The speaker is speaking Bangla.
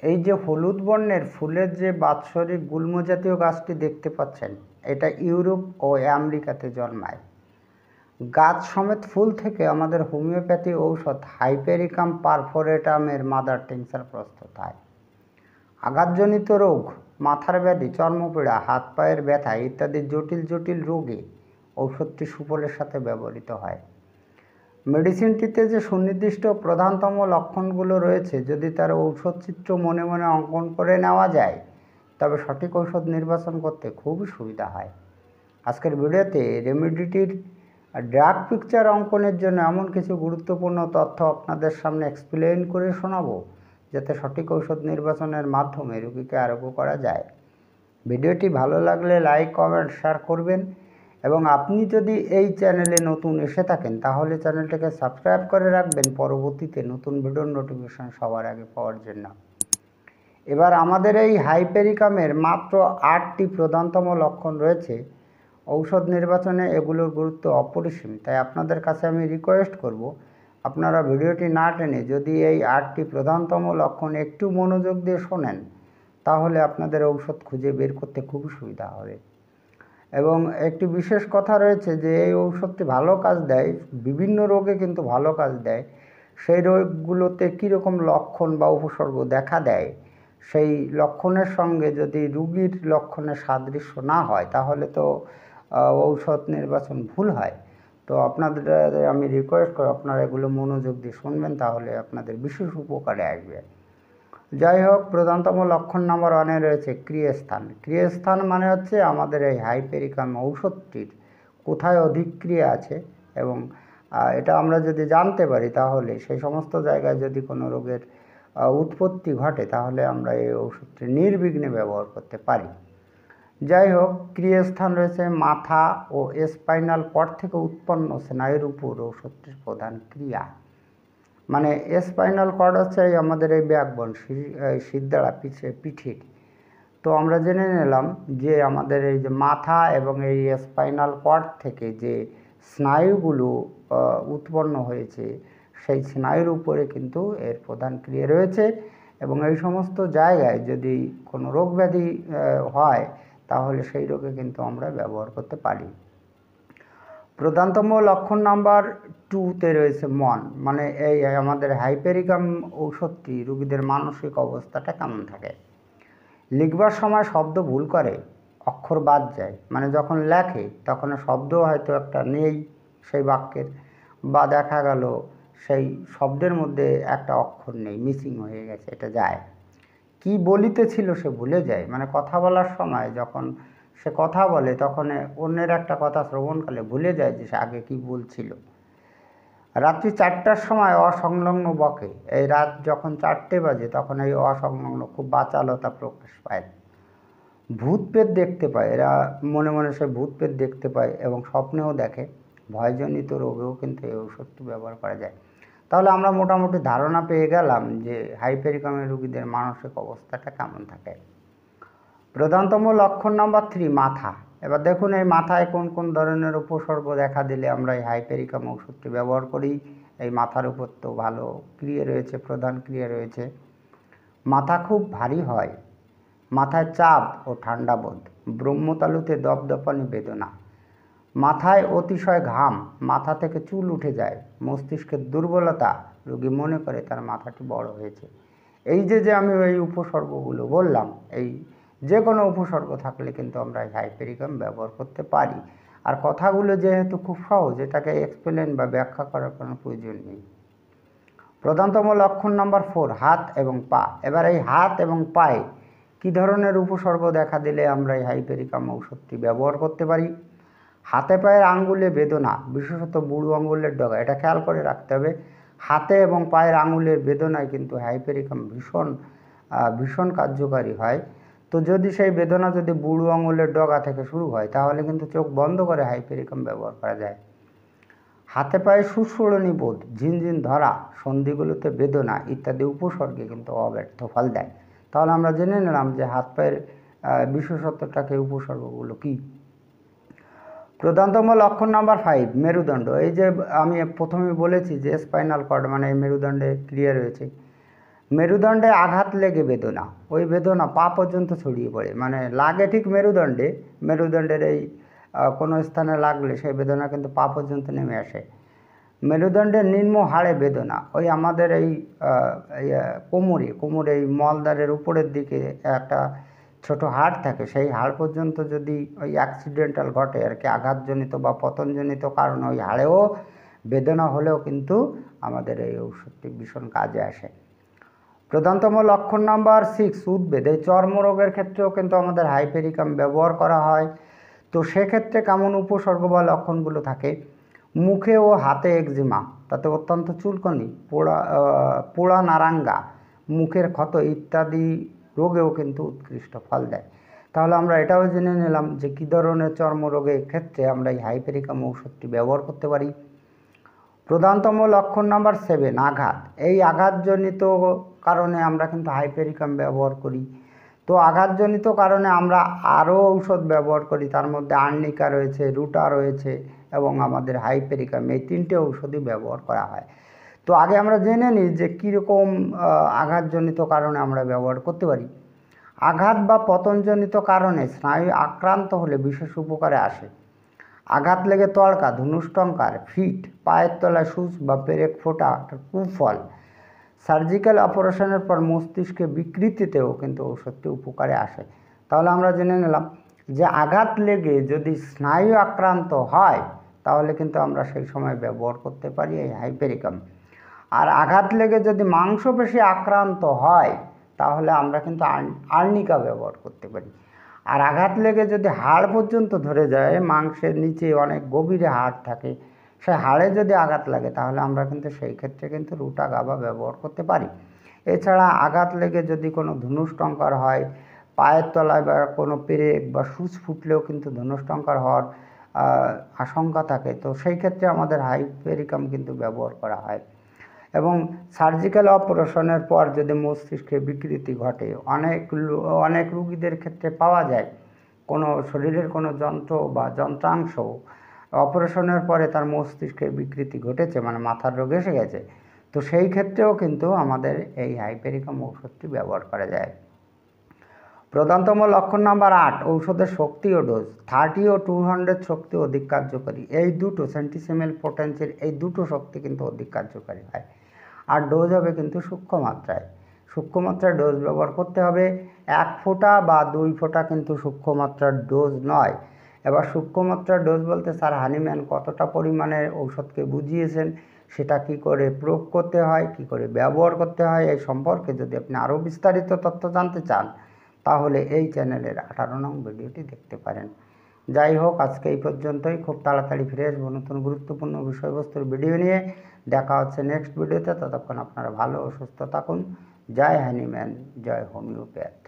এই যে হলুদ বর্ণের ফুলের যে বাৎসরিক গুল্ম জাতীয় গাছটি দেখতে পাচ্ছেন, এটা ইউরোপ ও আমেরিকাতে জন্মায়। গাছ সমেত ফুল থেকে আমাদের হোমিওপ্যাথি ঔষধ হাইপেরিকাম পারফোরেটামের মাদার টিংচার প্রস্তুত হয়। আঘাতজনিত রোগ, মাথার ব্যাধি, চর্মপীড়া, হাত পায়ের ব্যথা ইত্যাদি জটিল জটিল রোগে ঔষধটি সুফলের সাথে ব্যবহৃত হয়। মেডিসিনটিতে যে সুনির্দিষ্ট প্রধানতম লক্ষণগুলো রয়েছে, যদি তার ঔষধ চিত্র মনে মনে অঙ্কন করে নেওয়া যায়, তবে সঠিক ঔষধ নির্বাচন করতে খুবই সুবিধা হয়। আজকের ভিডিওতে রেমেডিটির ড্রাগ পিকচার অঙ্কনের জন্য এমন কিছু গুরুত্বপূর্ণ তথ্য আপনাদের সামনে এক্সপ্লেইন করে শোনাবো, যাতে সঠিক ঔষধ নির্বাচনের মাধ্যমে রোগীকে আরোগ্য করা যায়। ভিডিওটি ভালো লাগলে লাইক, কমেন্ট, শেয়ার করবেন এবং আপনি যদি এই চ্যানেলে নতুন এসে থাকেন তাহলে চ্যানেলটাকে সাবস্ক্রাইব করে রাখবেন পরবর্তীতে নতুন ভিডিওর নোটিফিকেশন সবার আগে পাওয়ার জন্য। এবার আমাদের এই হাইপেরিকামের মাত্র 8টি প্রধানতম লক্ষণ রয়েছে। ঔষধ নির্বাচনে এগুলোর গুরুত্ব অপরিসীম, তাই আপনাদের কাছে আমি রিকোয়েস্ট করব, আপনারা ভিডিওটি না টেনে যদি এই 8টি প্রধানতম লক্ষণ একটু মনোযোগ দিয়ে শোনেন, তাহলে আপনাদের ঔষধ খুঁজে বের করতে খুবই সুবিধা হবে। এবং একটি বিশেষ কথা রয়েছে যে এই ঔষধটি ভালো কাজ দেয়, বিভিন্ন রোগে কিন্তু ভালো কাজ দেয়। সেই রোগগুলোতে কীরকম লক্ষণ বা উপসর্গ দেখা দেয়, সেই লক্ষণের সঙ্গে যদি রোগীর লক্ষণের সাদৃশ্য না হয়, তাহলে তো ঔষধ নির্বাচন ভুল হয়। তো আপনাদের আমি রিকোয়েস্ট করি আপনারা এগুলো মনোযোগ দিয়ে শুনবেন, তাহলে আপনাদের বিশেষ উপকারে আসবে। যাই হোক, প্রধানতম লক্ষণ নাম্বার 1-এ রয়েছে ক্রিয়াস্থান। ক্রিয়াস্থান মানে হচ্ছে আমাদের এই হাইপেরিকাম ঔষধটির কোথায় অধিক ক্রিয়া আছে, এবং এটা আমরা যদি জানতে পারি তাহলে সেই সমস্ত জায়গায় যদি কোনো রোগের উৎপত্তি ঘটে, তাহলে আমরা এই ঔষধটি নির্বিঘ্নে ব্যবহার করতে পারি। যাই হোক, ক্রিয়াস্থান রয়েছে মাথা ও স্পাইনাল কর্ড থেকে উৎপন্ন স্নায়ুর উপর ঔষধটির প্রধান ক্রিয়া। মানে স্পাইনাল কর্ড হচ্ছে আমাদের এই ব্যাকবোন, শিরদাঁড়া, পিঠের। তো আমরা জেনে নিলাম যে আমাদের এই যে মাথা এবং এই স্পাইনাল কর্ড থেকে যে স্নায়ুগুলো উৎপন্ন হয়েছে, সেই স্নায়ুর উপরে কিন্তু এর প্রধান ক্রিয়া রয়েছে। এবং এই সমস্ত জায়গায় যদি কোনো রোগ ব্যাধি হয়, তাহলে সেই রোগে কিন্তু আমরা ব্যবহার করতে পারি। প্রধানতম লক্ষণ নাম্বার 2-তে রয়েছে মন। মানে এই আমাদের হাইপেরিকাম ঔষধটি রোগীদের মানসিক অবস্থাটা কেমন থাকে। লিখবার সময় শব্দ ভুল করে, অক্ষর বাদ যায়, মানে যখন লেখে তখন শব্দ হয়তো একটা নেই সেই বাক্যের, বা দেখা গেল সেই শব্দের মধ্যে একটা অক্ষর নেই, মিসিং হয়ে গেছে, এটা যায়। কি বলিতেছিল সে ভুলে যায়, মানে কথা বলার সময় যখন সে কথা বলে তখন অন্যের একটা কথা শ্রবণকালে ভুলে যায় যে সে আগে কি বলছিল। রাত্রি 4টার সময় অসংলগ্ন বকে। এই রাত যখন 4টে বাজে তখন এই অসংলগ্ন খুব বাচালতা প্রকাশ পায়। ভূত প্রেত দেখতে পায়, এরা মনে মনে সে ভূত প্রেত দেখতে পায় এবং স্বপ্নেও দেখে। ভয়জনিত রোগেও কিন্তু এই ঔষধটি ব্যবহার করা যায়। তাহলে আমরা মোটামুটি ধারণা পেয়ে গেলাম যে হাইপেরিকামের রোগীদের মানসিক অবস্থাটা কেমন থাকে। প্রধানতম লক্ষণ নাম্বার 3, মাথা। এবার দেখুন এই মাথায় কোন কোন ধরনের উপসর্গ দেখা দিলে আমরা এই হাইপেরিকাম ওষুধটি ব্যবহার করি। এই মাথার উপর তো ভালো ক্রিয়া রয়েছে, প্রধান ক্রিয়া রয়েছে। মাথা খুব ভারী হয়, মাথায় চাপ ও ঠান্ডা বোধ, ব্রহ্মতালুতে দপদপানি বেদনা, মাথায় অতিশয় ঘাম, মাথা থেকে চুল উঠে যায়, মস্তিষ্কের দুর্বলতা, রোগী মনে করে তার মাথাটি বড় হয়েছে। এই যে আমি এই উপসর্গগুলো বললাম, এই যে কোনো উপসর্গ থাকলে কিন্তু আমরা এই হাইপেরিকাম ব্যবহার করতে পারি। আর কথাগুলো যেহেতু খুব সহজ, এটাকে এক্সপ্লেন বা ব্যাখ্যা করার কোনো প্রয়োজন নেই। প্রধানতম লক্ষণ নাম্বার 4, হাত এবং পা। এবার এই হাত এবং পায়ে কী ধরনের উপসর্গ দেখা দিলে আমরা এই হাইপেরিকাম ঔষধটি ব্যবহার করতে পারি। হাতে পায়ের আঙ্গুলে বেদনা, বিশেষত বুড়ো আঙ্গুলের ডগা, এটা খেয়াল করে রাখতে হবে। হাতে এবং পায়ের আঙুলের বেদনায় কিন্তু হাইপেরিকাম ভীষণ কার্যকারী হয়। তো যদি সেই বেদনা যদি বুড়ো আঙুলের ডগা থেকে শুরু হয়, তাহলে কিন্তু চোখ বন্ধ করে হাইপেরিকাম ব্যবহার করা যায়। হাতে পায়ে সুস্ফুরণী বোধ, ঝিনঝিন ধরা, সন্ধিগুলোতে বেদনা ইত্যাদি উপসর্গে কিন্তু অব্যর্থ ফল দেয়। তাহলে আমরা জেনে নিলাম যে হাত পায়ের বিশেষত্বটাকে, উপসর্গগুলো কী। প্রধানতম লক্ষণ নাম্বার 5, মেরুদণ্ড। এই যে আমি প্রথমে বলেছি যে স্পাইনাল কর্ড মানে এই মেরুদণ্ডে ক্রিয়া রয়েছে। মেরুদণ্ডে আঘাত লেগে বেদনা, ওই বেদনা পা পর্যন্ত ছড়িয়ে পড়ে, মানে লাগে ঠিক মেরুদণ্ডে, মেরুদণ্ডের এই কোনো স্থানে লাগলে সেই বেদনা কিন্তু পা পর্যন্ত নেমে আসে। মেরুদণ্ডের নিম্ন হাড়ে বেদনা, ওই আমাদের এই কোমরে এই মলদ্বারের উপরের দিকে একটা ছোট হাড় থাকে, সেই হাড় পর্যন্ত যদি ওই অ্যাক্সিডেন্টাল ঘটে আর কি, আঘাতজনিত বা পতনজনিত কারণে ওই হাড়েও বেদনা হলেও কিন্তু আমাদের এই ঔষধটি ভীষণ কাজে আসে। প্রধানতম লক্ষণ নাম্বার 6, উদ্বেদ। এই চর্মরোগের ক্ষেত্রেও কিন্তু আমাদের হাইপেরিকাম ব্যবহার করা হয়। তো সেক্ষেত্রে কেমন উপসর্গ বা লক্ষণগুলো থাকে? মুখে ও হাতে একজিমা, তাতে অত্যন্ত চুলকনি, পোড়া নারাঙ্গা, মুখের ক্ষত ইত্যাদি রোগেও কিন্তু উৎকৃষ্ট ফল দেয়। তাহলে আমরা এটাও জেনে নিলাম যে কী ধরনের চর্মরোগের ক্ষেত্রে আমরা এই হাইপেরিকাম ঔষধটি ব্যবহার করতে পারি। প্রধানতম লক্ষণ নাম্বার 7, আঘাত। এই আঘাতজনিত কারণে আমরা কিন্তু হাইপেরিকাম ব্যবহার করি। তো আঘাতজনিত কারণে আমরা আরও ঔষধ ব্যবহার করি, তার মধ্যে আর্নিকা রয়েছে, রুটা রয়েছে এবং আমাদের হাইপেরিকাম, এই 3টে ঔষধই ব্যবহার করা হয়। তো আগে আমরা জেনে নিই যে কীরকম আঘাতজনিত কারণে আমরা ব্যবহার করতে পারি। আঘাত বা পতনজনিত কারণে স্নায়ু আক্রান্ত হলে বিশেষ উপকারে আসে। আঘাত লেগে তড়কা, ধনুষ্টঙ্কার, ফিট, পায়ের তলায় সূচ বা পেরেক ফোটা, কুফল, সার্জিক্যাল অপারেশনের পর মস্তিষ্কে বিকৃতিতেও কিন্তু ওষুধটি উপকারে আসে। তাহলে আমরা জেনে নিলাম যে আঘাত লেগে যদি স্নায়ু আক্রান্ত হয় তাহলে কিন্তু আমরা সেই সময় ব্যবহার করতে পারি এই হাইপেরিকাম। আর আঘাত লেগে যদি মাংসপেশি আক্রান্ত হয় তাহলে আমরা কিন্তু আর্নিকা ব্যবহার করতে পারি। আর আঘাত লেগে যদি হাড় পর্যন্ত ধরে যায়, মাংসের নিচে অনেক গভীরে হাড় থাকে, সেই হাড়ে যদি আঘাত লাগে তাহলে আমরা কিন্তু সেই ক্ষেত্রে কিন্তু রুটা গাবা ব্যবহার করতে পারি। এছাড়া আঘাত লেগে যদি কোনো ধনুষ্টঙ্কার হয়, পায়ের তলায় বা কোনো পেরেক বা সূচ ফুটলেও কিন্তু ধনুষ্টঙ্কার হওয়ার আশঙ্কা থাকে, তো সেই ক্ষেত্রে আমাদের হাইপেরিকাম কিন্তু ব্যবহার করা হয়। এবং সার্জিক্যাল অপারেশনের পর যদি মস্তিষ্কে বিকৃতি ঘটে, অনেক রুগীদের ক্ষেত্রে পাওয়া যায় কোনো শরীরের কোনো যন্ত্র বা যন্ত্রাংশ অপারেশনের পরে তার মস্তিষ্কে বিকৃতি ঘটেছে, মানে মাথার রোগ এসে গেছে, তো সেই ক্ষেত্রেও কিন্তু আমাদের এই হাইপেরিকাম ঔষধটি ব্যবহার করা যায়। প্রধানতম লক্ষণ নাম্বার 8, ঔষধের শক্তি ও ডোজ। 30 ও 200 শক্তি অধিক কার্যকরী, এই দুটো সেন্টিসিমেল পোটেন্সির এই দুটো শক্তি কিন্তু অধিক কার্যকারী হয়। আর ডোজ হবে কিন্তু সূক্ষ্ম মাত্রায়, সূক্ষ্ম মাত্রায় ডোজ ব্যবহার করতে হবে। 1 ফোঁটা বা 2 ফোঁটা কিন্তু সূক্ষ্ম মাত্রার ডোজ নয়। এবার সূক্ষ্ম মাত্রার ডোজ বলতে স্যার হানিম্যান কতটা পরিমাণের ঔষধকে বুঝিয়েছেন, সেটা কি করে প্রয়োগ করতে হয়, কি করে ব্যবহার করতে হয়, এই সম্পর্কে যদি আপনি আরও বিস্তারিত তথ্য জানতে চান তাহলে এই চ্যানেলের 18 নং ভিডিওটি দেখতে পারেন। যাই হোক, আজকে এই পর্যন্তই। খুব তাড়াতাড়ি ফিরে আসবো নতুন গুরুত্বপূর্ণ বিষয়বস্তুর ভিডিও নিয়ে। দেখা হচ্ছে নেক্সট ভিডিওতে। ততক্ষণ আপনারা ভালো ও সুস্থ থাকুন। জয় হ্যানিম্যান, জয় হোমিওপ্যাথ।